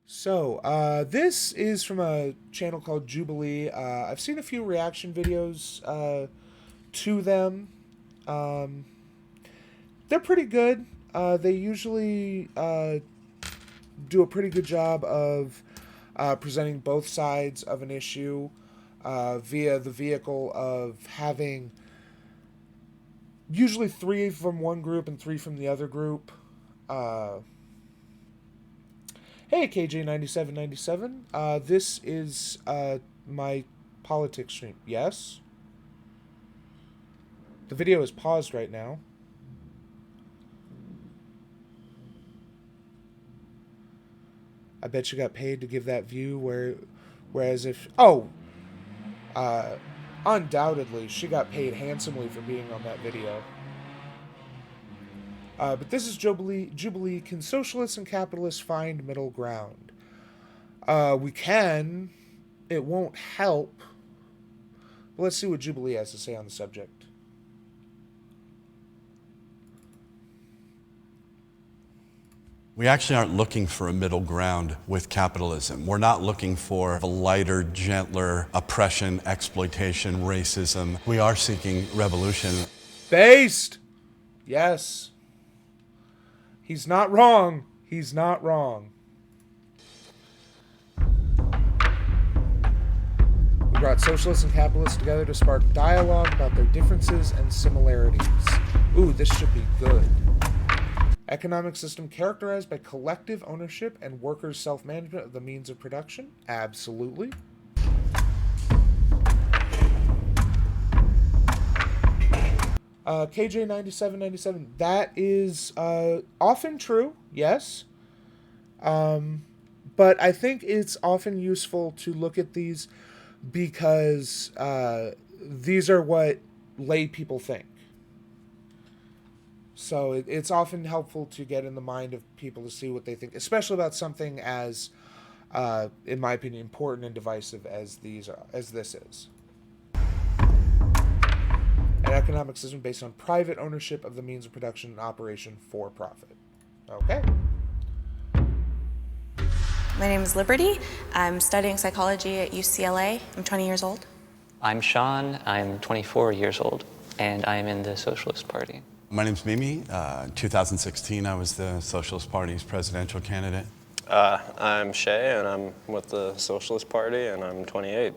This is from a channel called Jubilee. I've seen a few reaction videos to them. Um, they're pretty good. They usually do a pretty good job of presenting both sides of an issue via the vehicle of having usually three from one group and three from the other group. Uh, Hey, KJ9797. This is my politics stream. Yes? The video is paused right now. I bet you got paid to give that view, whereas if... Oh! Undoubtedly, she got paid handsomely for being on that video. But this is Jubilee. Can socialists and capitalists find middle ground? We can. It won't help. But let's see what Jubilee has to say on the subject. We actually aren't looking for a middle ground with capitalism. We're not looking for a lighter, gentler oppression, exploitation, racism. We are seeking revolution. Based! Yes. He's not wrong. He's not wrong. We brought socialists and capitalists together to spark dialogue about their differences and similarities. Ooh, this should be good. Economic system characterized by collective ownership and workers' self-management of the means of production? Absolutely. KJ9797, that is often true, yes. But I think it's often useful to look at these because these are what lay people think. So it's often helpful to get in the mind of people to see what they think, especially about something as, in my opinion, important and divisive as this is. An economic system based on private ownership of the means of production and operation for profit. Okay. My name is Liberty. I'm studying psychology at UCLA. I'm 20 years old. I'm Sean. I'm 24 years old, and I'm in the Socialist Party. My name's Mimi. 2016, I was the Socialist Party's presidential candidate. I'm Shay, and I'm with the Socialist Party, and I'm 28.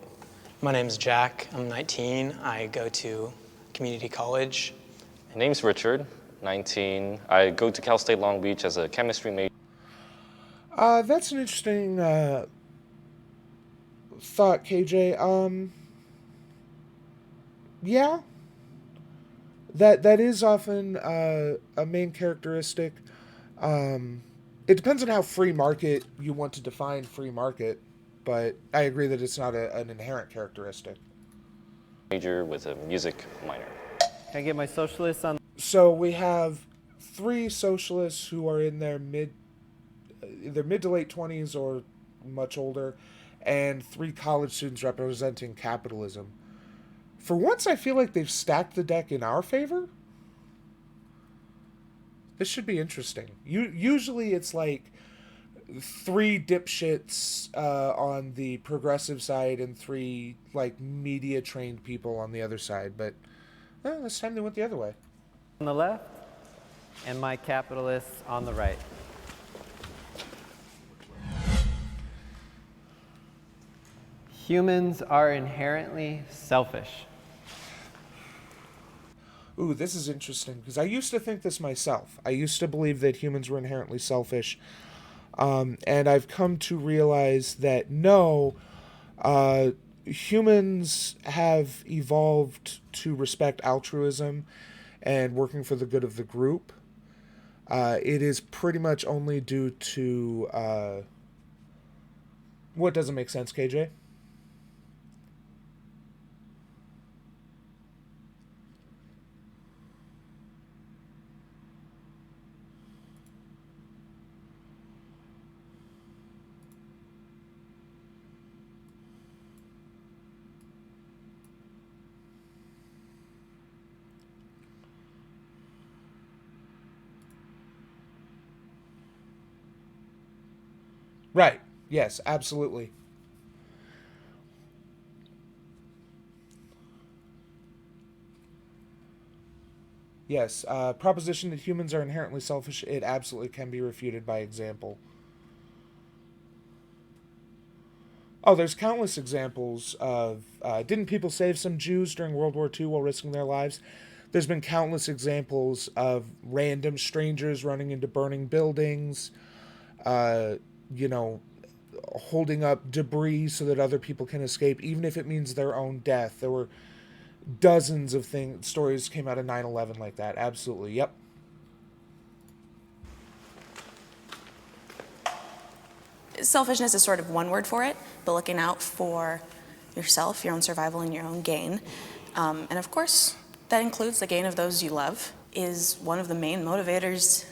My name's Jack. I'm 19. I go to community college. My name's Richard, 19. I go to Cal State Long Beach as a chemistry major. That's an interesting thought, KJ. Yeah. That is often a main characteristic. It depends on how free market you want to define free market, but I agree that it's not an inherent characteristic. Major with a music minor. Can I get my socialists on? So we have three socialists who are in their mid to late 20s or much older, and three college students representing capitalism. For once, I feel like they've stacked the deck in our favor. This should be interesting. Usually it's like three dipshits on the progressive side and three like media trained people on the other side, but this time they went the other way. On the left, and my capitalists on the right. Humans are inherently selfish. Ooh, this is interesting, because I used to think this myself. I used to believe that humans were inherently selfish. And I've come to realize that no, humans have evolved to respect altruism and working for the good of the group. It is pretty much only due to... what doesn't make sense, KJ? Right. Yes, absolutely. Yes, proposition that humans are inherently selfish, it absolutely can be refuted by example. Oh, there's countless examples of... didn't people save some Jews during World War II while risking their lives? There's been countless examples of random strangers running into burning buildings, uh, you know, holding up debris so that other people can escape, even if it means their own death. There were dozens of stories came out of 9/11 like that. Absolutely, yep. Selfishness is sort of one word for it, but looking out for yourself, your own survival, and your own gain. And of course, that includes the gain of those you love, is one of the main motivators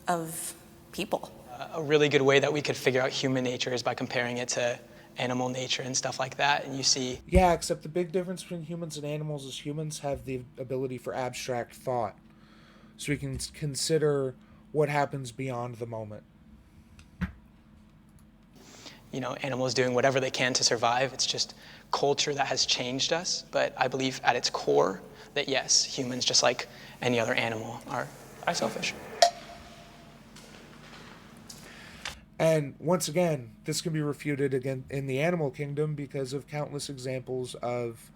of people. A really good way that we could figure out human nature is by comparing it to animal nature and stuff like that. And you see... Yeah, except the big difference between humans and animals is humans have the ability for abstract thought. So we can consider what happens beyond the moment. You know, animals doing whatever they can to survive. It's just culture that has changed us. But I believe at its core that yes, humans, just like any other animal, are selfish. And once again, this can be refuted again in the animal kingdom because of countless examples of,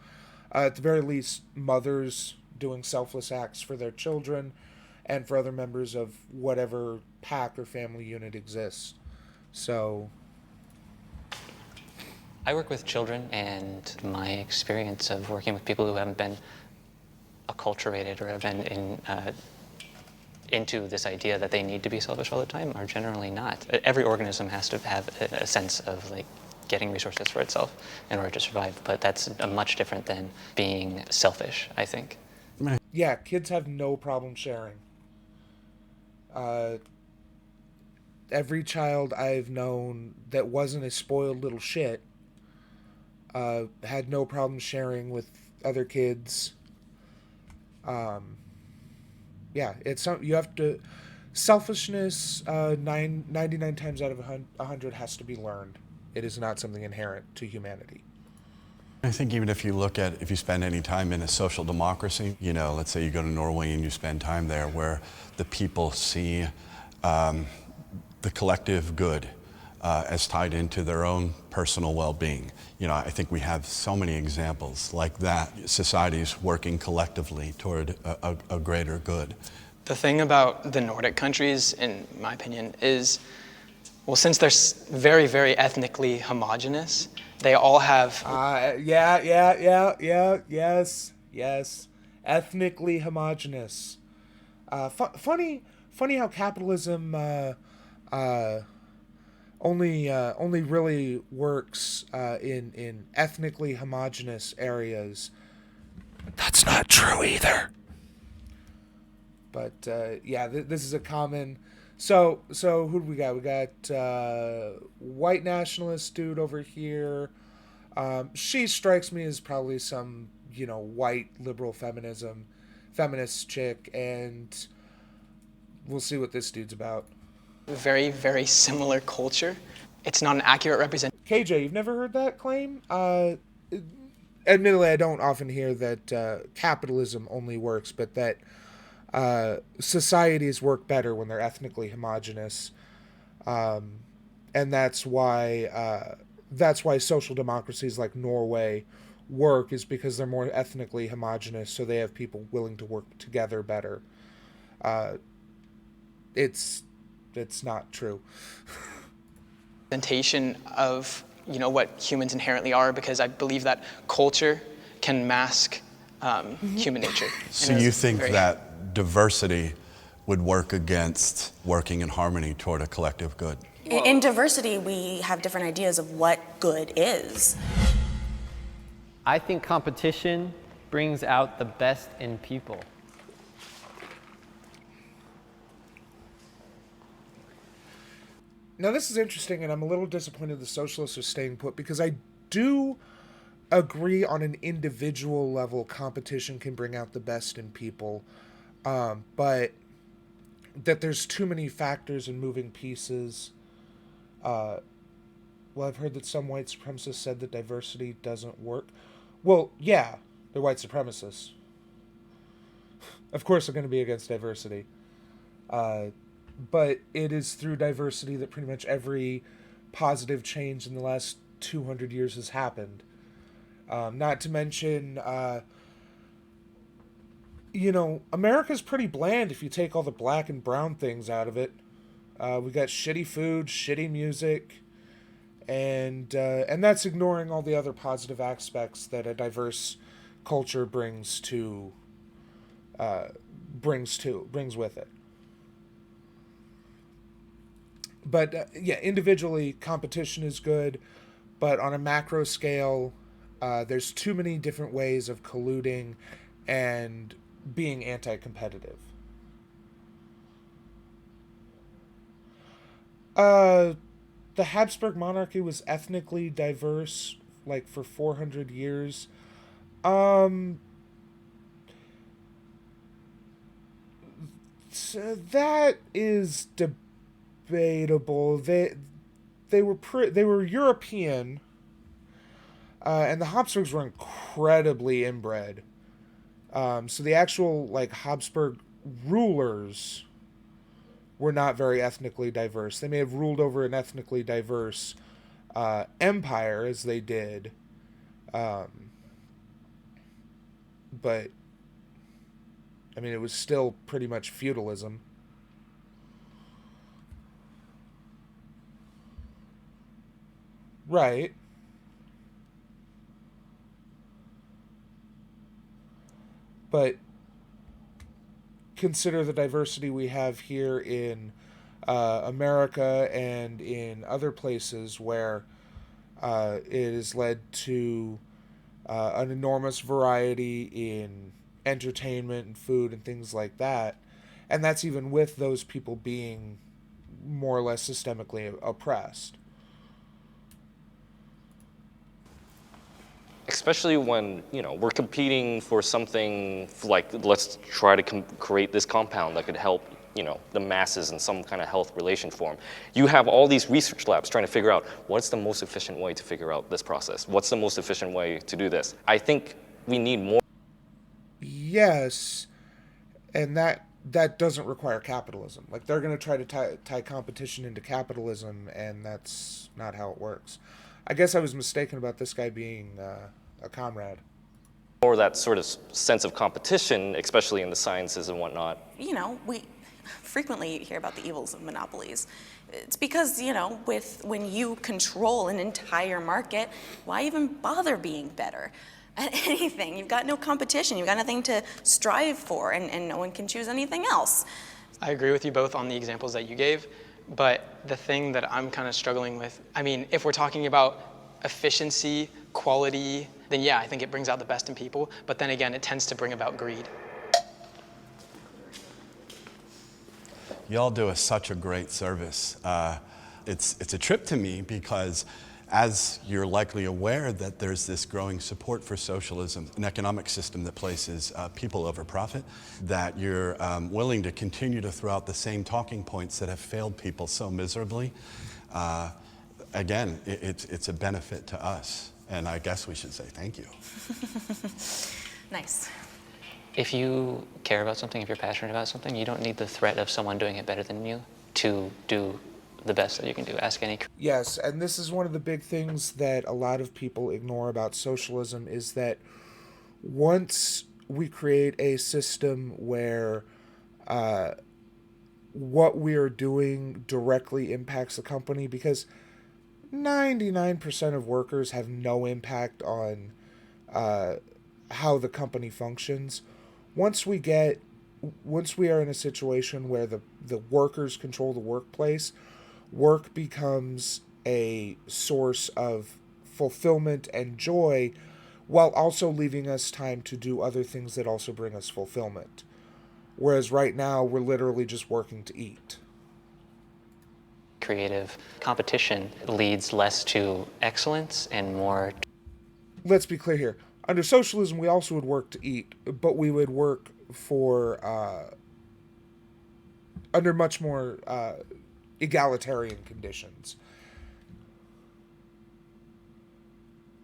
at the very least, mothers doing selfless acts for their children and for other members of whatever pack or family unit exists. So... I work with children, and my experience of working with people who haven't been acculturated or have been into this idea that they need to be selfish all the time are generally not. Every organism has to have a sense of like getting resources for itself in order to survive, but that's much different than being selfish, I think. Yeah, kids have no problem sharing. Every child I've known that wasn't a spoiled little shit had no problem sharing with other kids. Yeah, it's you have to... Selfishness, 99 times out of 100 has to be learned. It is not something inherent to humanity. I think even if you spend any time in a social democracy, you know, let's say you go to Norway and you spend time there where the people see the collective good as tied into their own personal well-being. You know, I think we have so many examples like that. Societies working collectively toward a greater good. The thing about the Nordic countries, in my opinion, is, well, since they're very, very ethnically homogenous, they all have... Yes. Ethnically homogenous. Funny how capitalism only really works in ethnically homogenous areas. That's not true either. But yeah, this is a common... So who do we got? We got white nationalist dude over here. She strikes me as probably some, you know, white liberal feminist chick, and we'll see what this dude's about. Very, very similar culture. It's not an accurate representation. KJ, you've never heard that claim? Admittedly, I don't often hear that capitalism only works, but that societies work better when they're ethnically homogenous, and that's why social democracies like Norway work, is because they're more ethnically homogenous, so they have people willing to work together better. It's not true. Representation of, you know, what humans inherently are, because I believe that culture can mask human nature. So you think that diversity would work against working in harmony toward a collective good? In diversity, we have different ideas of what good is. I think competition brings out the best in people. Now, this is interesting, and I'm a little disappointed the socialists are staying put, because I do agree on an individual level competition can bring out the best in people, but that there's too many factors and moving pieces well, I've heard that some white supremacists said that diversity doesn't work. Well, yeah, they're white supremacists. Of course they're going to be against diversity. But it is through diversity that pretty much every positive change in the last 200 years has happened. Not to mention, America's pretty bland if you take all the black and brown things out of it. We got shitty food, shitty music, and that's ignoring all the other positive aspects that a diverse culture brings with it. But individually, competition is good, but on a macro scale, there's too many different ways of colluding and being anti-competitive. The Habsburg monarchy was ethnically diverse, like, for 400 years. So that is debatable. They were European, and the Habsburgs were incredibly inbred. So the actual, like, Habsburg rulers were not very ethnically diverse. They may have ruled over an ethnically diverse empire, as they did, but I mean, it was still pretty much feudalism. Right. But consider the diversity we have here in America and in other places where it has led to an enormous variety in entertainment and food and things like that. And that's even with those people being more or less systemically oppressed. Especially when, we're competing for something like, let's try to create this compound that could help, the masses in some kind of health relation form. You have all these research labs trying to figure out what's the most efficient way to figure out this process. What's the most efficient way to do this? I think we need more. Yes, and that doesn't require capitalism. Like, they're going to try to tie competition into capitalism, and that's not how it works. I guess I was mistaken about this guy being a comrade. More that sort of sense of competition, especially in the sciences and whatnot. We frequently hear about the evils of monopolies. It's because, when you control an entire market, why even bother being better at anything? You've got no competition. You've got nothing to strive for, and no one can choose anything else. I agree with you both on the examples that you gave. But the thing that I'm kind of struggling with, if we're talking about efficiency, quality, then yeah, I think it brings out the best in people. But then again, it tends to bring about greed. Y'all do us such a great service. It's a trip to me because, as you're likely aware, that there's this growing support for socialism, an economic system that places people over profit, that you're willing to continue to throw out the same talking points that have failed people so miserably. Again, it's a benefit to us, and I guess we should say thank you. Nice. If you care about something, if you're passionate about something, you don't need the threat of someone doing it better than you to do the best that you can do. Ask any. Yes, and this is one of the big things that a lot of people ignore about socialism, is that once we create a system where what we are doing directly impacts the company, because 99% of workers have no impact on how the company functions. Once we are in a situation where the workers control the workplace, work becomes a source of fulfillment and joy, while also leaving us time to do other things that also bring us fulfillment. Whereas right now, we're literally just working to eat. Creative competition leads less to excellence and more. Let's be clear here. Under socialism, we also would work to eat, but we would work for under much more egalitarian conditions.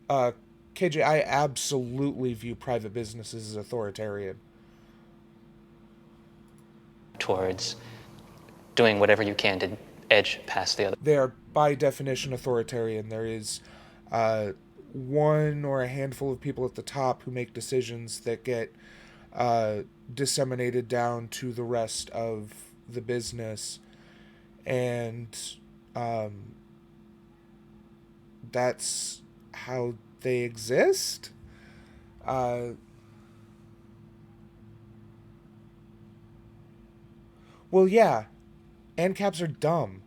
KJ, I absolutely view private businesses as authoritarian. Towards doing whatever you can to edge past the other. They are by definition authoritarian. There is one or a handful of people at the top who make decisions that get disseminated down to the rest of the business, and that's how they exist. Well, yeah, ANCAPs are dumb.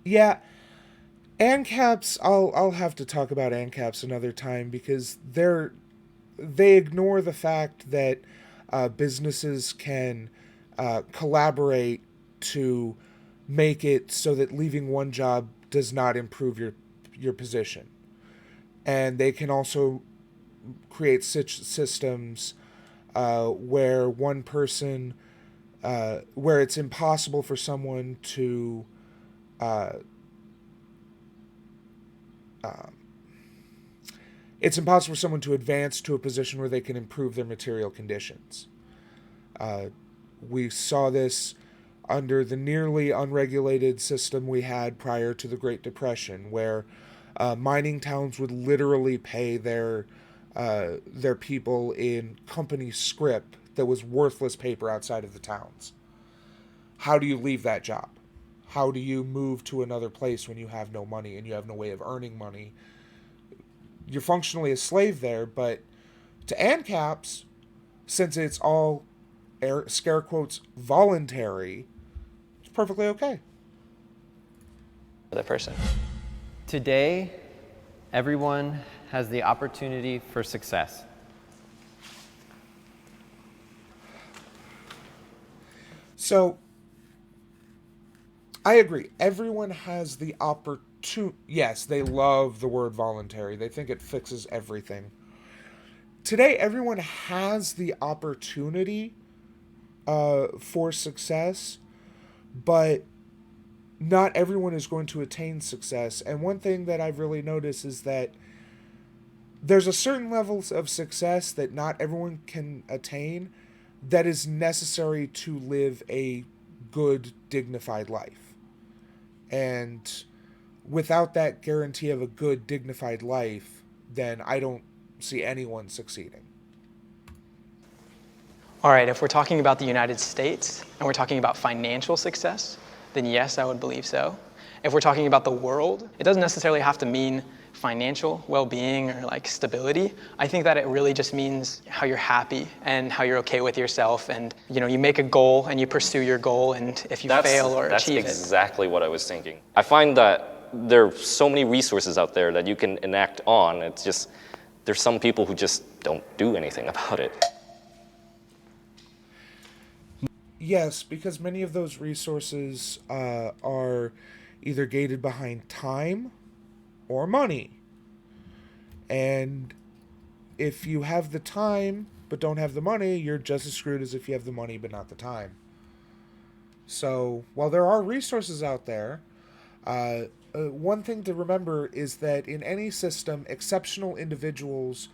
Yeah, ANCAPs, I'll have to talk about ANCAPs another time, because they ignore the fact that businesses can collaborate to make it so that leaving one job does not improve your position. And they can also create such systems where one person, where it's impossible for someone to advance to a position where they can improve their material conditions. We saw this under the nearly unregulated system we had prior to the Great Depression, where mining towns would literally pay their people in company scrip that was worthless paper outside of the towns. How do you leave that job? How do you move to another place when you have no money and you have no way of earning money? You're functionally a slave there, but to ANCAPs, since it's all, scare quotes, voluntary, it's perfectly okay. Other person. Today, everyone has the opportunity for success. So, I agree. Everyone has the opportunity. Yes, they love the word voluntary. They think it fixes everything. Today, everyone has the opportunity for success, but not everyone is going to attain success. And one thing that I've really noticed is that there's a certain level of success that not everyone can attain that is necessary to live a good, dignified life. And without that guarantee of a good, dignified life, then I don't see anyone succeeding. All right, if we're talking about the United States and we're talking about financial success, then yes, I would believe so. If we're talking about the world, it doesn't necessarily have to mean financial well-being or like stability. I think that it really just means how you're happy and how you're okay with yourself, and you make a goal and you pursue your goal, and if you fail or achieve it. That's exactly what I was thinking. I find that there are so many resources out there that you can enact on. It's just there's some people who just don't do anything about it. Yes, because many of those resources are either gated behind time or money. And if you have the time but don't have the money, you're just as screwed as if you have the money but not the time. So while there are resources out there, one thing to remember is that in any system, exceptional individuals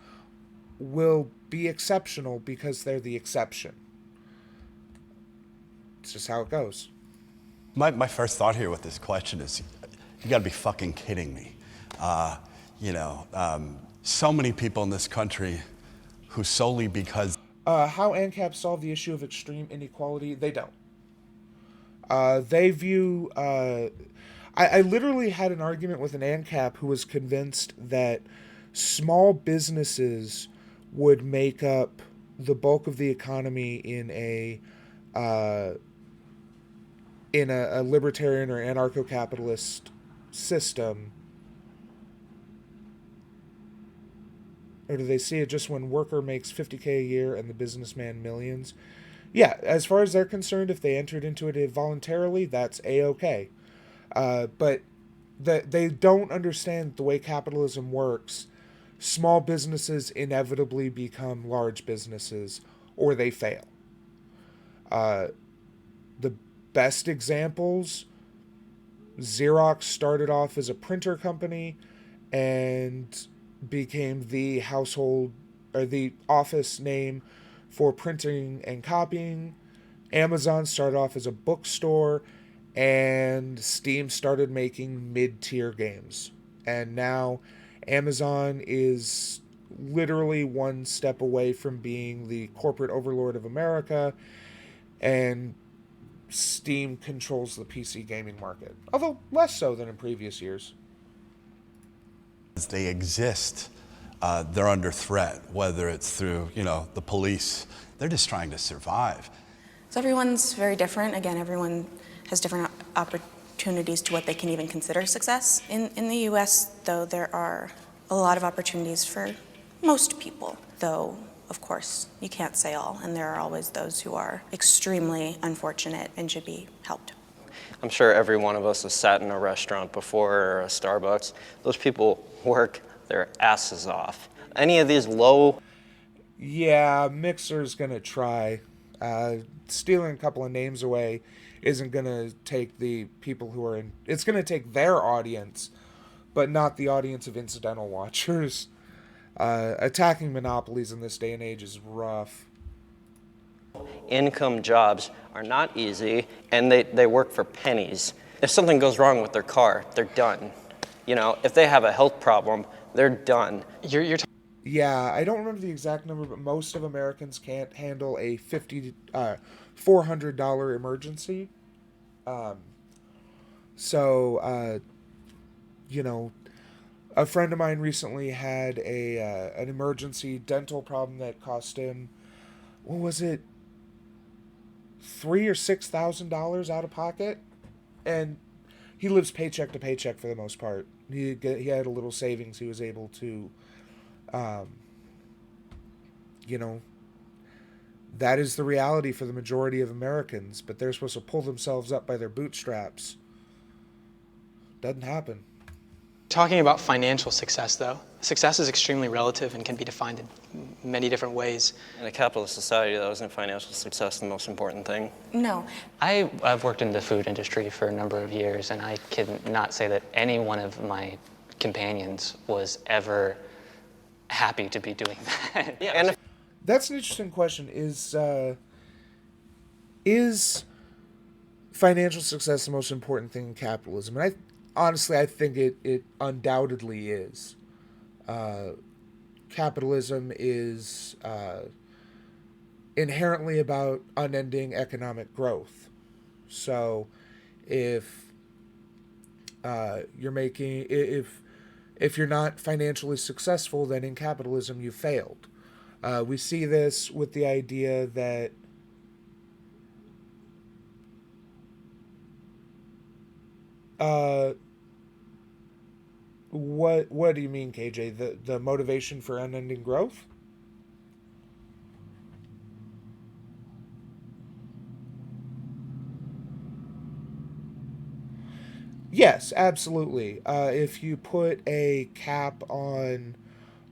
will be exceptional because they're the exception. It's just how it goes. My first thought here with this question is, you gotta be fucking kidding me. So many people in this country who solely because... How ANCAP solve the issue of extreme inequality? They don't. They view... I literally had an argument with an ANCAP who was convinced that small businesses would make up the bulk of the economy in a libertarian or anarcho-capitalist system. Or do they see it just when worker makes $50K a year and the businessman millions? Yeah, as far as they're concerned, if they entered into it voluntarily, that's A-okay. But they don't understand the way capitalism works. Small businesses inevitably become large businesses, or they fail. The best examples Xerox started off as a printer company and became the household or the office name for printing and copying. Amazon started off as a bookstore, and Steam started making mid-tier games. And now Amazon is literally one step away from being the corporate overlord of America, and Steam controls the PC gaming market, although less so than in previous years. As they exist, they're under threat, whether it's through, the police. They're just trying to survive. So everyone's very different. Again, everyone has different opportunities to what they can even consider success. In the US, though, there are a lot of opportunities for most people, though, of course, you can't say all, and there are always those who are extremely unfortunate and should be helped. I'm sure every one of us has sat in a restaurant before or a Starbucks. Those people work their asses off. Any of these low... Yeah, Mixer's going to try. Stealing a couple of names away isn't going to take the people who are in... It's going to take their audience, but not the audience of incidental watchers. Attacking monopolies in this day and age is rough. Income jobs are not easy, and they work for pennies. If something goes wrong with their car, they're done. If they have a health problem, they're done. You're Yeah, I don't remember the exact number, but most of Americans can't handle a $400 emergency. A friend of mine recently had an emergency dental problem that cost him, what was it, $3,000 or $6,000 out of pocket, and he lives paycheck to paycheck for the most part. He had a little savings. He was able to, that is the reality for the majority of Americans, but they're supposed to pull themselves up by their bootstraps. Doesn't happen. talking about financial success, though. Success is extremely relative and can be defined in many different ways. In a capitalist society, though, isn't financial success the most important thing? No. I've worked in the food industry for a number of years, and I can not say that any one of my companions was ever happy to be doing that. Yeah, and that's an interesting question. Is financial success the most important thing in capitalism? And honestly, I think it undoubtedly is. Capitalism is inherently about unending economic growth. So if you're not financially successful, then in capitalism you failed. We see this with the idea that what do you mean, KJ? The motivation for unending growth? Yes, absolutely. If you put a cap on,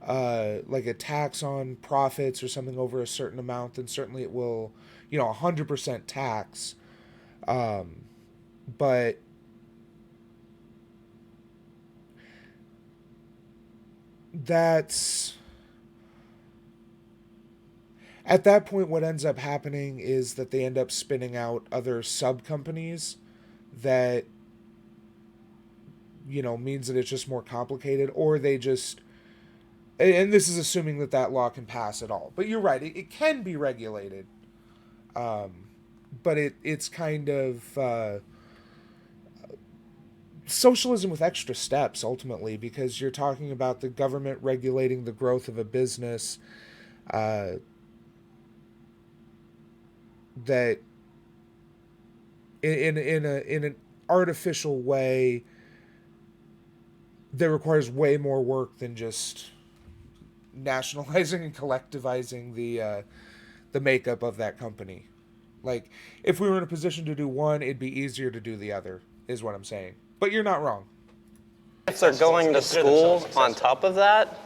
like a tax on profits or something over a certain amount, then certainly it will, 100% tax. But that's... At that point, what ends up happening is that they end up spinning out other sub-companies that, means that it's just more complicated, or they just... And this is assuming that law can pass at all. But you're right, it can be regulated. But it's kind of... socialism with extra steps, ultimately, because you're talking about the government regulating the growth of a business that in an artificial way that requires way more work than just nationalizing and collectivizing the makeup of that company. Like, if we were in a position to do one, it'd be easier to do the other, is what I'm saying. But you're not wrong. if they're going to school on top of that,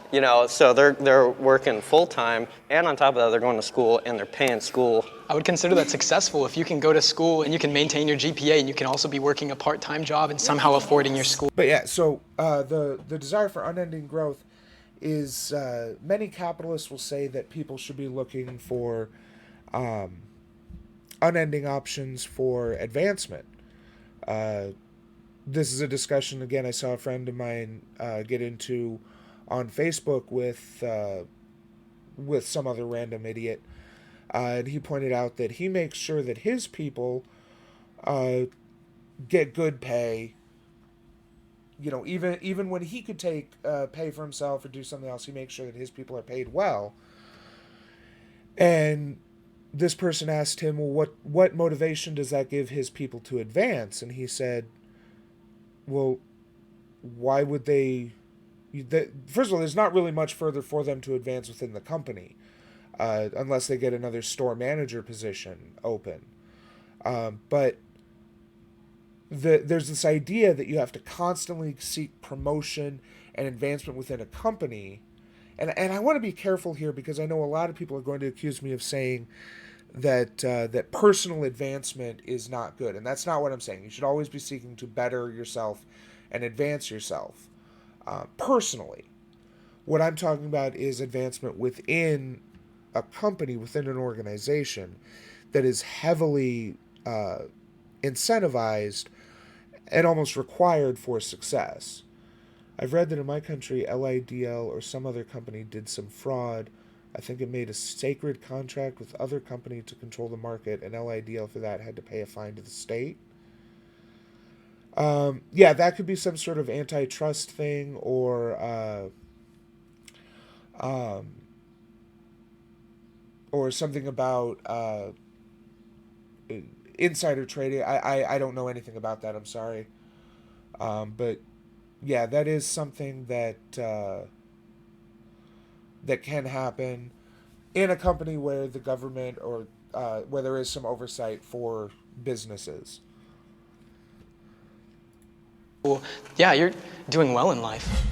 so they're working full time, and on top of that, they're going to school and they're paying school I would consider that successful if you can go to school and you can maintain your GPA and you can also be working a part-time job and somehow affording your school. But yeah, so the desire for unending growth is many capitalists will say that people should be looking for unending options for advancement. This is a discussion, again, I saw a friend of mine get into on Facebook with some other random idiot. And he pointed out that he makes sure that his people get good pay. You know, even when he could take pay for himself or do something else, he makes sure that his people are paid well. And this person asked him, well, what motivation does that give his people to advance? And he said, well, why would they... First of all, there's not really much further for them to advance within the company, unless they get another store manager position open. But there's this idea that you have to constantly seek promotion and advancement within a company. And I want to be careful here because I know a lot of people are going to accuse me of saying that personal advancement is not good. And that's not what I'm saying. You should always be seeking to better yourself and advance yourself personally. What I'm talking about is advancement within a company, within an organization that is heavily incentivized and almost required for success. I've read that in my country, LIDL or some other company did some fraud. I think it made a sacred contract with other company to control the market, and LIDL for that had to pay a fine to the state. Yeah, that could be some sort of antitrust thing or something about insider trading. I don't know anything about that. I'm sorry. But yeah, that is something that that can happen in a company where the government or where there is some oversight for businesses. Well, yeah, you're doing well in life.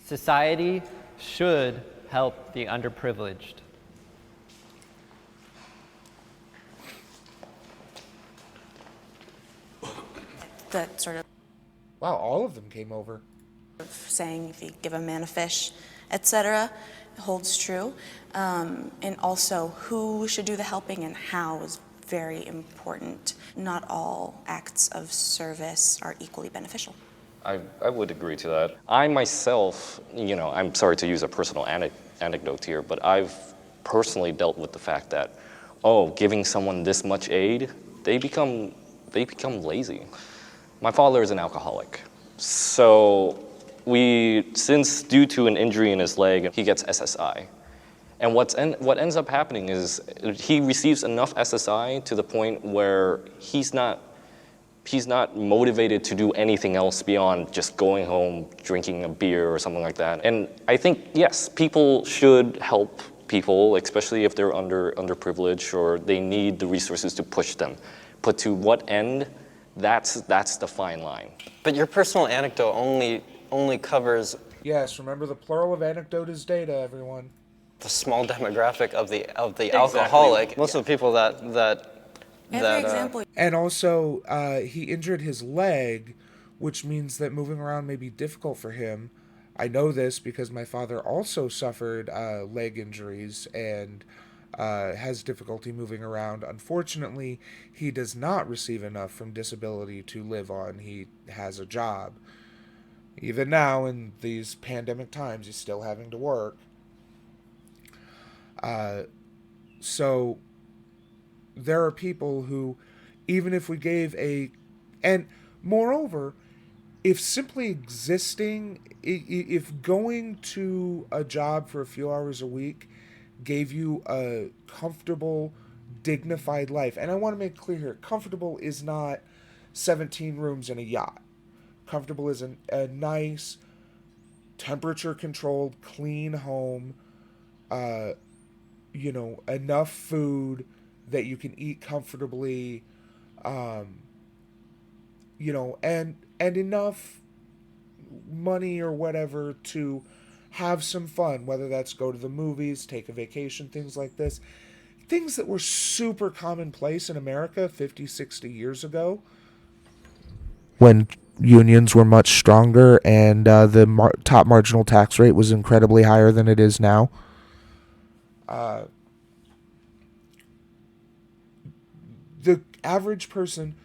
Society should help the underprivileged. That sort of Wow, all of them came over. saying if you give a man a fish, etc., holds true. And also who should do the helping and how is very important. Not all acts of service are equally beneficial. I would agree to that. I myself, I'm sorry to use a personal anecdote here, but I've personally dealt with the fact that, giving someone this much aid, they become lazy. My father is an alcoholic, so since due to an injury in his leg, he gets SSI. And what ends up happening is he receives enough SSI to the point where he's not motivated to do anything else beyond just going home, drinking a beer or something like that. And I think, yes, people should help people, especially if they're underprivileged or they need the resources to push them. But to what end, that's the fine line. But your personal anecdote only covers Yes, remember the plural of anecdote is data, everyone. the small demographic of the alcoholic. Most of the people that Every example And also, he injured his leg, which means that moving around may be difficult for him. I know this because my father also suffered leg injuries and has difficulty moving around. Unfortunately, he does not receive enough from disability to live on. He has a job. Even now, in these pandemic times, he's still having to work. So there are people who, even if we gave and moreover, if simply existing, if going to a job for a few hours a week gave you a comfortable, dignified life, and I want to make clear here, comfortable is not 17 rooms and a yacht. Comfortable is a nice, temperature-controlled, clean home, enough food that you can eat comfortably, and enough money or whatever to have some fun, whether that's go to the movies, take a vacation, things like this. things that were super commonplace in America 50, 60 years ago, when unions were much stronger and the top marginal tax rate was incredibly higher than it is now. The average person,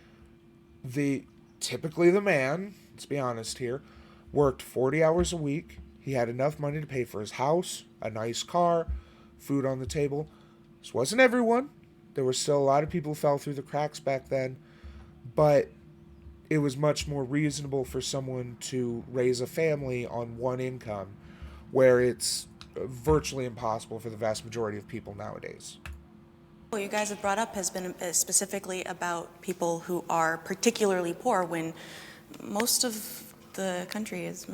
typically the man, let's be honest here, worked 40 hours a week. He had enough money to pay for his house, a nice car, food on the table. This wasn't everyone. There were still a lot of people who fell through the cracks back then, but it was much more reasonable for someone to raise a family on one income, where it's virtually impossible for the vast majority of people nowadays. What you guys have brought up has been specifically about people who are particularly poor, when most of the country is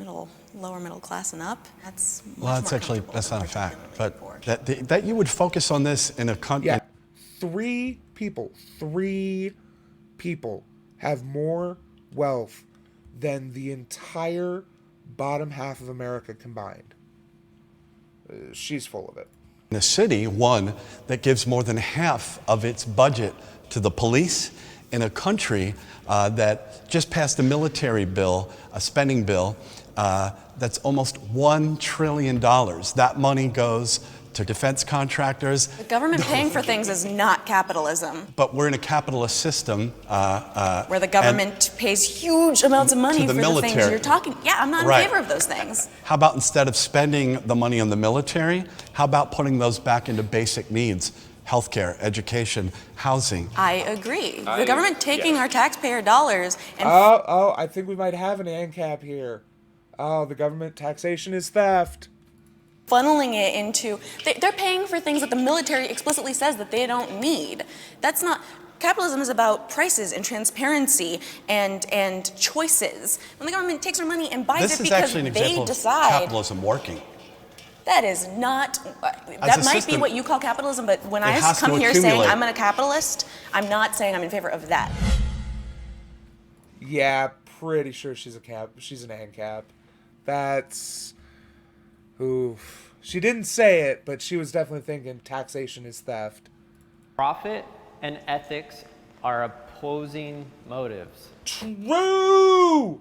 lower middle class and up. That's Well, that's not a fact. But that you would focus on this in a country. Yeah, three people have more wealth than the entire bottom half of America combined. She's full of it. In a city, one that gives more than half of its budget to the police, in a country that just passed a military bill, a spending bill, that's almost $1 trillion. That money goes to defense contractors. The government paying for things is not capitalism. But we're in a capitalist system. Where the government pays huge amounts of money for the things you're talking. Yeah, I'm not in favor of those things. How about instead of spending the money on the military, how about putting those back into basic needs? Healthcare, education, housing. I agree. The government taking our taxpayer dollars and... I think we might have an ANCAP here. Oh, the government taxation is theft. Funneling it into... They're paying for things that the military explicitly says that they don't need. That's not... Capitalism is about prices and transparency and choices. When the government takes our money and buys it because they decide... This is actually an example of capitalism working. That is not... That might be what you call capitalism, but when I come here saying I'm a capitalist, I'm not saying I'm in favor of that. Yeah, pretty sure she's an ANCAP. That's... Oof. She didn't say it, but she was definitely thinking taxation is theft. Profit and ethics are opposing motives. True!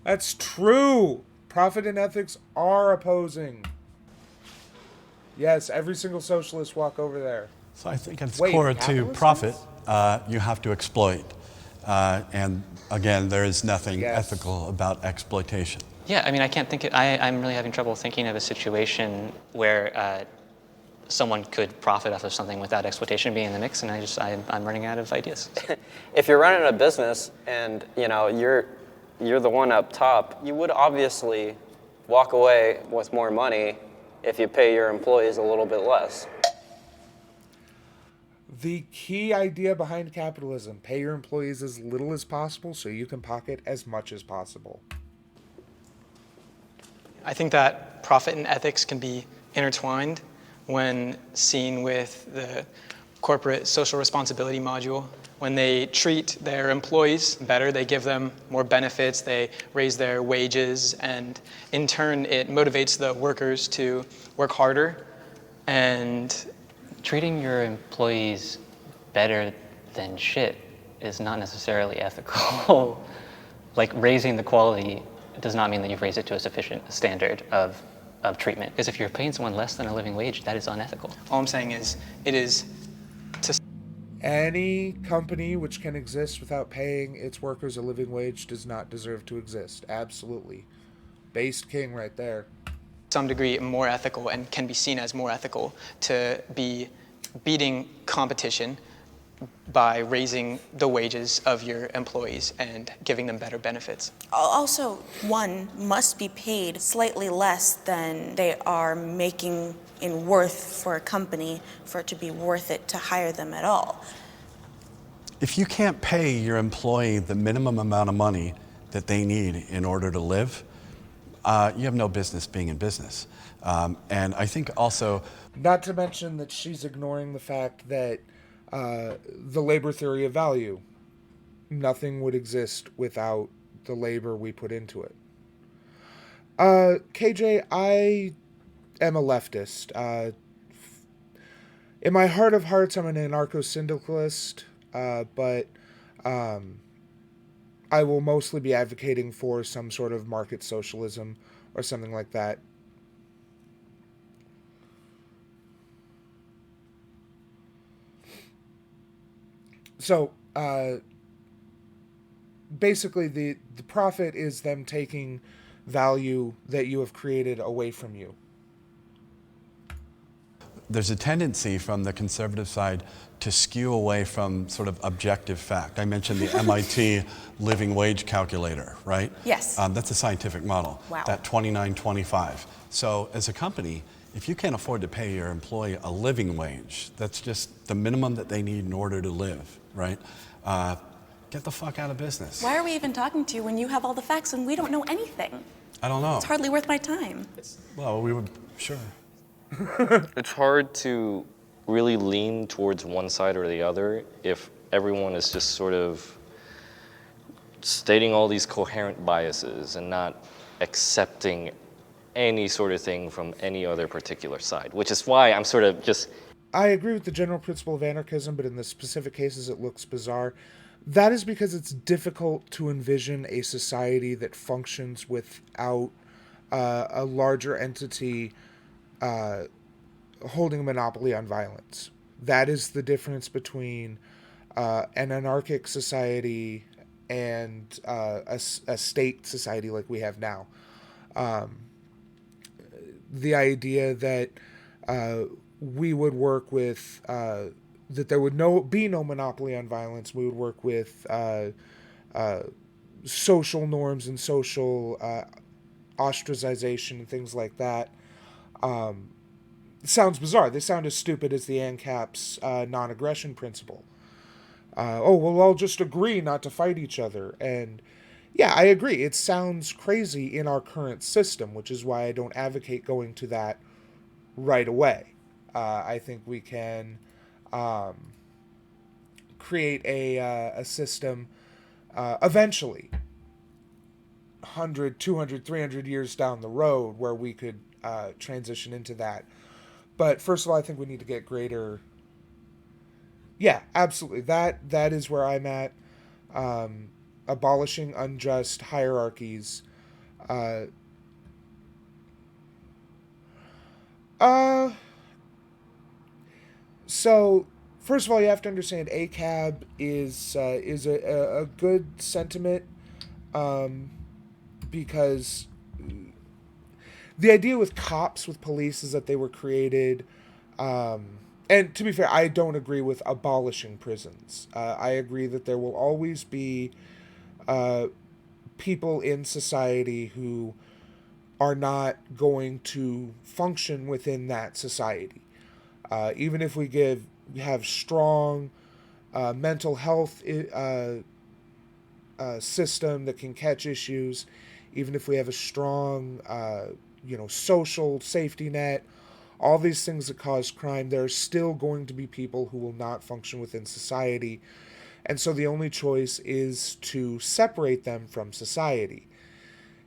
That's true. Profit and ethics are opposing. Yes, every single socialist walk over there. So I think it's core to profit, you have to exploit. And again, there is nothing ethical about exploitation. Yeah, I mean, I can't think. I'm really having trouble thinking of a situation where someone could profit off of something without exploitation being in the mix, and I'm running out of ideas. If you're running a business and you're the one up top, you would obviously walk away with more money if you pay your employees a little bit less. The key idea behind capitalism: pay your employees as little as possible so you can pocket as much as possible. I think that profit and ethics can be intertwined when seen with the corporate social responsibility module. When they treat their employees better, they give them more benefits, they raise their wages, and in turn it motivates the workers to work harder. And treating your employees better than shit is not necessarily ethical. Like raising the quality does not mean that you've raised it to a sufficient standard of treatment. Because if you're paying someone less than a living wage, that is unethical. All I'm saying is, it is to... Any company which can exist without paying its workers a living wage does not deserve to exist. Absolutely. Based king right there. To some degree more ethical, and can be seen as more ethical, to be beating competition by raising the wages of your employees and giving them better benefits. Also, one must be paid slightly less than they are making in worth for a company for it to be worth it to hire them at all. If you can't pay your employee the minimum amount of money that they need in order to live, you have no business being in business. And I think also... Not to mention that she's ignoring the fact that the labor theory of value. Nothing would exist without the labor we put into it. KJ, I am a leftist. in my heart of hearts, I'm an anarcho-syndicalist, but I will mostly be advocating for some sort of market socialism or something like that. So, basically, the profit is them taking value that you have created away from you. There's a tendency from the conservative side to skew away from sort of objective fact. I mentioned the MIT living wage calculator, right? Yes. That's a scientific model. Wow. That 29.25. So as a company, if you can't afford to pay your employee a living wage, that's just the minimum that they need in order to live, right? Get the fuck out of business. Why are we even talking to you when you have all the facts and we don't know anything? I don't know. It's hardly worth my time. Well, we would, sure. It's hard to really lean towards one side or the other if everyone is just sort of stating all these coherent biases and not accepting any sort of thing from any other particular side, which is why I'm sort of just... I agree with the general principle of anarchism, but in the specific cases it looks bizarre. That is because it's difficult to envision a society that functions without a larger entity holding a monopoly on violence. That is the difference between an anarchic society and a state society like we have now. The idea that we would work with, that there would be no monopoly on violence, we would work with social norms and social ostracization and things like that. Sounds bizarre. They sound as stupid as the ANCAP's non-aggression principle. We'll all just agree not to fight each other. And yeah, I agree. It sounds crazy in our current system, which is why I don't advocate going to that right away. I think we can create a system eventually, 100, 200, 300 years down the road where we could transition into that. But first of all, I think we need to get greater... Yeah, absolutely. That is where I'm at. Abolishing unjust hierarchies. So, first of all, you have to understand ACAB is a good sentiment, because the idea with cops, with police, is that they were created, and to be fair, I don't agree with abolishing prisons. I agree that there will always be people in society who are not going to function within that society. Even if we have strong mental health system that can catch issues, even if we have a strong social safety net, all these things that cause crime, there are still going to be people who will not function within society. And so the only choice is to separate them from society.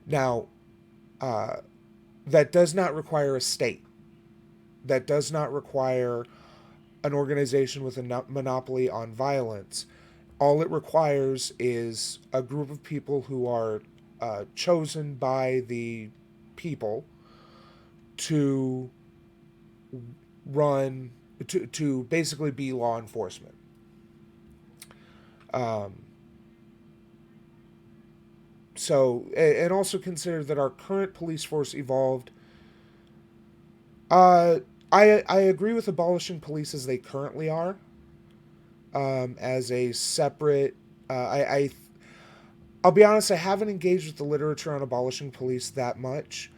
Now, that does not require a state. That does not require an organization with a monopoly on violence. All it requires is a group of people who are chosen by the people to run, to basically be law enforcement. So, and also consider that our current police force evolved. I agree with abolishing police as they currently are, as a separate. I'll be honest, I haven't engaged with the literature on abolishing police that much,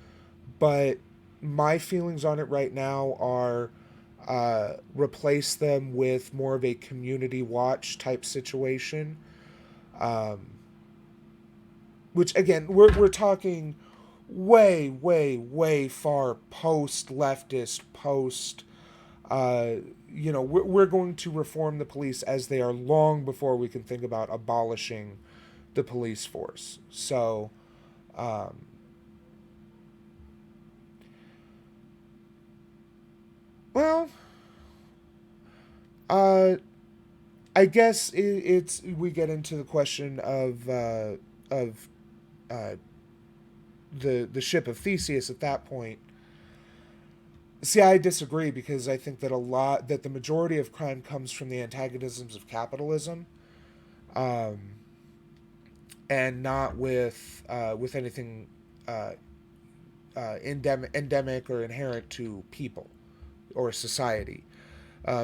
but my feelings on it right now are replace them with more of a community watch type situation. Which again, we're talking way far post-leftist, we're going to reform the police as they are long before we can think about abolishing the police force. So, well, I guess it's we get into the question of the ship of Theseus at that point. See, I disagree because I think that the majority of crime comes from the antagonisms of capitalism, and not with anything endemic or inherent to people or society.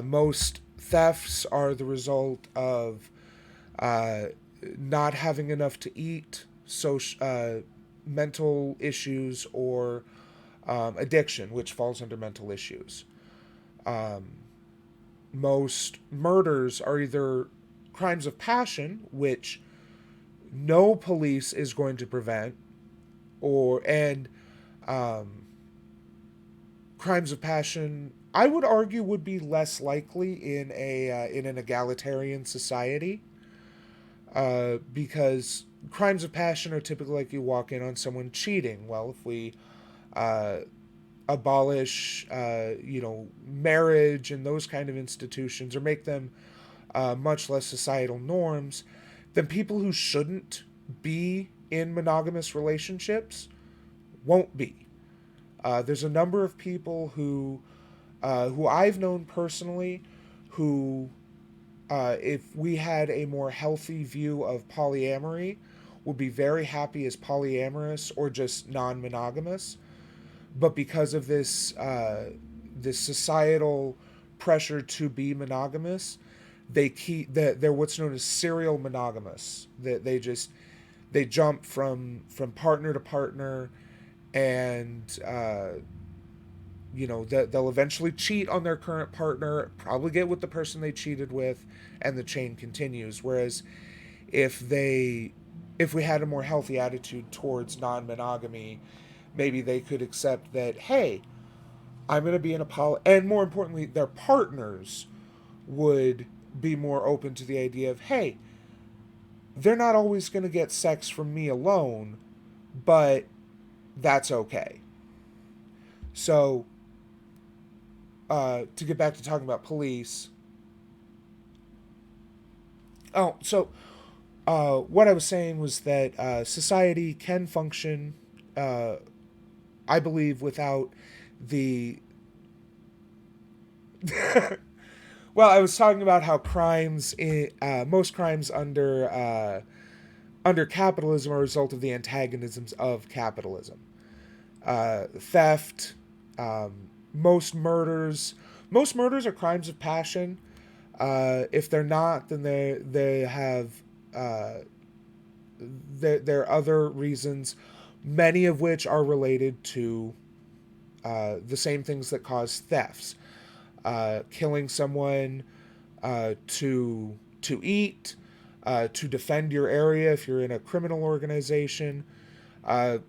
Most thefts are the result of not having enough to eat, mental issues, or addiction, which falls under mental issues. Most murders are either crimes of passion, which no police is going to prevent, and crimes of passion, I would argue, would be less likely in an egalitarian society, because crimes of passion are typically like you walk in on someone cheating. Well, if we abolish, marriage and those kind of institutions, or make them much less societal norms, then people who shouldn't be in monogamous relationships won't be. There's a number of people who I've known personally who, if we had a more healthy view of polyamory, would be very happy as polyamorous or just non-monogamous. But because of this societal pressure to be monogamous, they're what's known as serial monogamous. They jump from partner to partner, and they'll eventually cheat on their current partner, probably get with the person they cheated with, and the chain continues. Whereas if we had a more healthy attitude towards non-monogamy, maybe they could accept that, hey, I'm going to be in a and more importantly, their partners would be more open to the idea of, hey, they're not always going to get sex from me alone, but that's okay. So, to get back to talking about police. What I was saying was that society can function, I believe, without the... Well, I was talking about how most crimes under capitalism are a result of the antagonisms of capitalism. Theft, most murders are crimes of passion. If they're not, then they have there are other reasons, many of which are related to the same things that cause thefts. Killing someone to eat, to defend your area if you're in a criminal organization.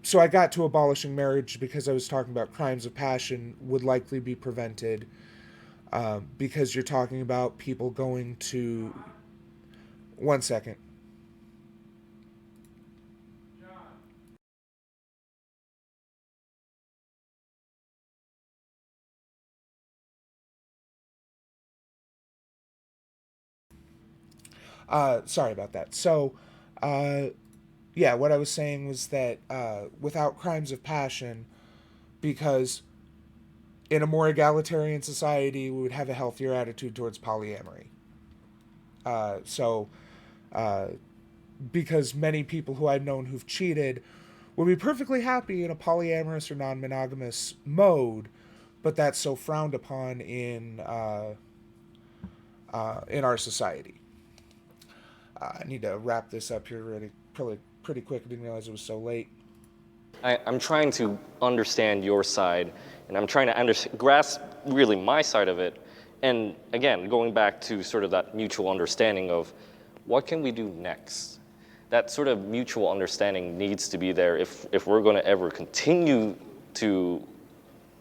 So I got to abolishing marriage because I was talking about crimes of passion would likely be prevented, because you're talking about people going to... One second. Sorry about that. So, what I was saying was that without crimes of passion, because in a more egalitarian society, we would have a healthier attitude towards polyamory. Because many people who I've known who've cheated would be perfectly happy in a polyamorous or non-monogamous mode, but that's so frowned upon in our society. I need to wrap this up here pretty quick. I didn't realize it was so late. I'm trying to understand your side, and I'm trying to grasp really my side of it. And again, going back to sort of that mutual understanding of what can we do next? That sort of mutual understanding needs to be there if we're going to ever continue to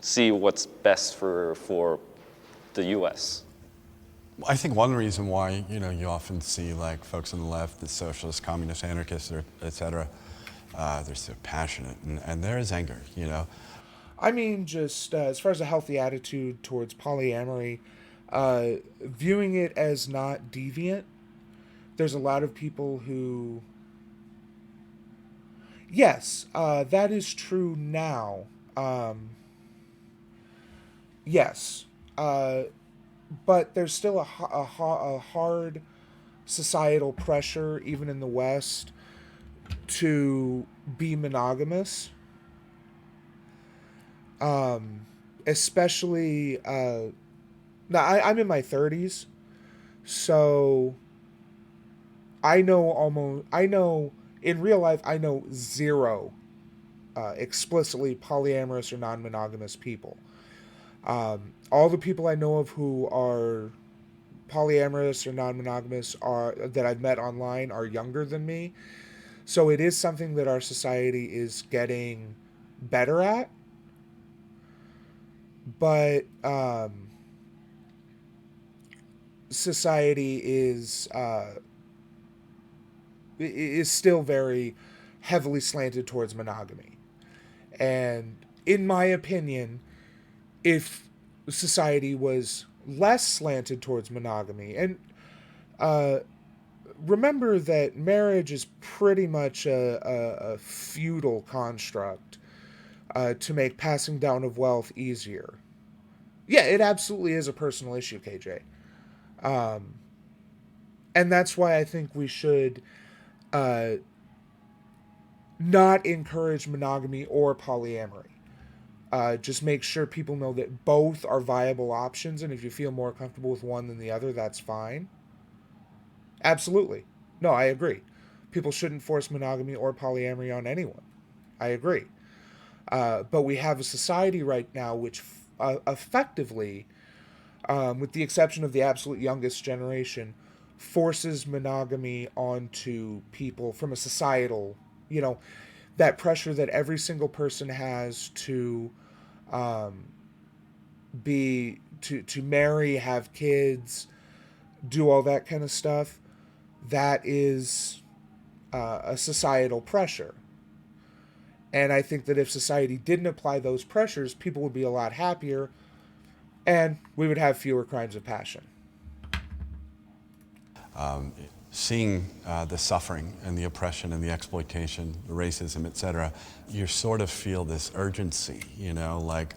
see what's best for the U.S. I think one reason why, you often see like folks on the left, the socialists, communists, anarchists, et cetera, they're so passionate, and there is anger, I mean, just as far as a healthy attitude towards polyamory, viewing it as not deviant. There's a lot of people who... Yes, that is true now. Yes. But there's still a hard societal pressure, even in the West, to be monogamous. Especially... now, I'm in my 30s, so I know in real life, I know zero explicitly polyamorous or non-monogamous people. All the people I know of who are polyamorous or non-monogamous that I've met online are younger than me. So it is something that our society is getting better at. But society is still very heavily slanted towards monogamy. And in my opinion, if society was less slanted towards monogamy, and remember that marriage is pretty much a feudal construct to make passing down of wealth easier. Yeah, it absolutely is a personal issue, KJ. And that's why I think we should not encourage monogamy or polyamory. Just make sure people know that both are viable options, and if you feel more comfortable with one than the other, that's fine. Absolutely. No, I agree. People shouldn't force monogamy or polyamory on anyone. I agree. But we have a society right now which effectively, with the exception of the absolute youngest generation, forces monogamy onto people from a societal, that pressure that every single person has to to marry, have kids, do all that kind of stuff. That is a societal pressure. And I think that if society didn't apply those pressures, people would be a lot happier, and we would have fewer crimes of passion. Seeing the suffering and the oppression and the exploitation, the racism, etc., you sort of feel this urgency, like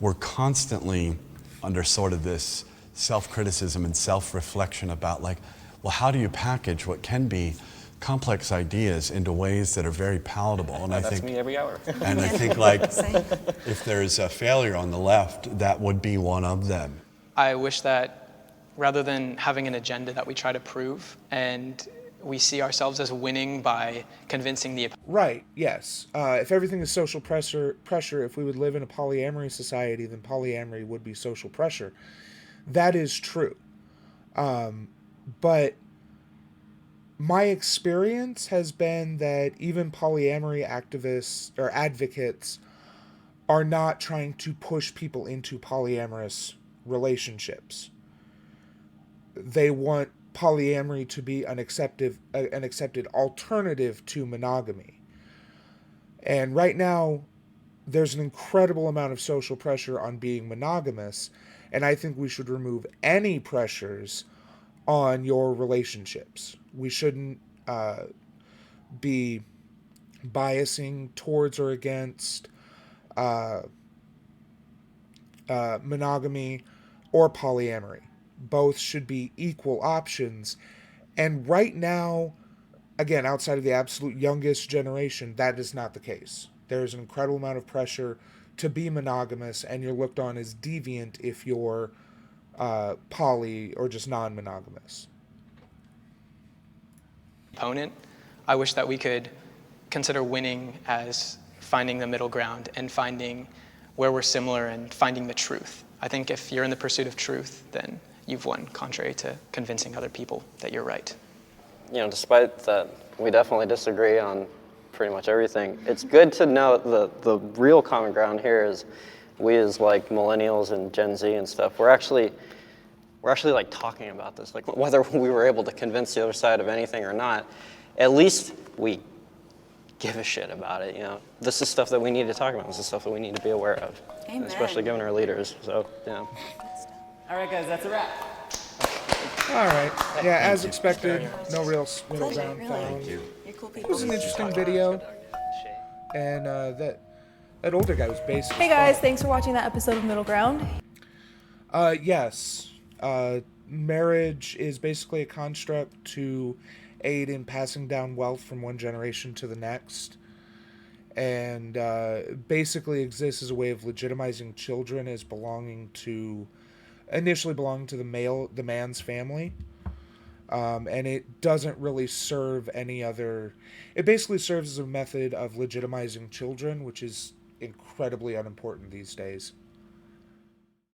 we're constantly under sort of this self-criticism and self-reflection about well, how do you package what can be complex ideas into ways that are very palatable? And that's me every hour. And I think if there's a failure on the left, that would be one of them. I wish that rather than having an agenda that we try to prove and we see ourselves as winning by convincing the... Right, yes. If everything is social pressure, if we would live in a polyamory society, then polyamory would be social pressure. That is true. But my experience has been that even polyamory activists or advocates are not trying to push people into polyamorous relationships. They want polyamory to be an accepted alternative to monogamy. And right now, there's an incredible amount of social pressure on being monogamous, and I think we should remove any pressures on your relationships. We shouldn't be biasing towards or against monogamy or polyamory. Both should be equal options. And right now, again, outside of the absolute youngest generation, that is not the case. There is an incredible amount of pressure to be monogamous, and you're looked on as deviant if you're poly or just non-monogamous. Opponent, I wish that we could consider winning as finding the middle ground and finding where we're similar and finding the truth. I think if you're in the pursuit of truth, then you've won, contrary to convincing other people that you're right. Despite that we definitely disagree on pretty much everything, it's good to note the real common ground here is we as millennials and Gen Z and stuff, we're actually talking about this, whether we were able to convince the other side of anything or not, at least we give a shit about it. This is stuff that we need to talk about. This is stuff that we need to be aware of. Amen. Especially given our leaders. So, All right, guys, that's a wrap. All right. Yeah, as expected, no real middle Pleasure, ground really. found. You're cool It people. was an interesting video, and that older guy was basic. Hey guys, thanks for watching that episode of Middle Ground. Yes. Marriage is basically a construct to aid in passing down wealth from one generation to the next, and basically exists as a way of legitimizing children as initially belonging to the man's family. And it doesn't really serve any other. It basically serves as a method of legitimizing children, which is incredibly unimportant these days.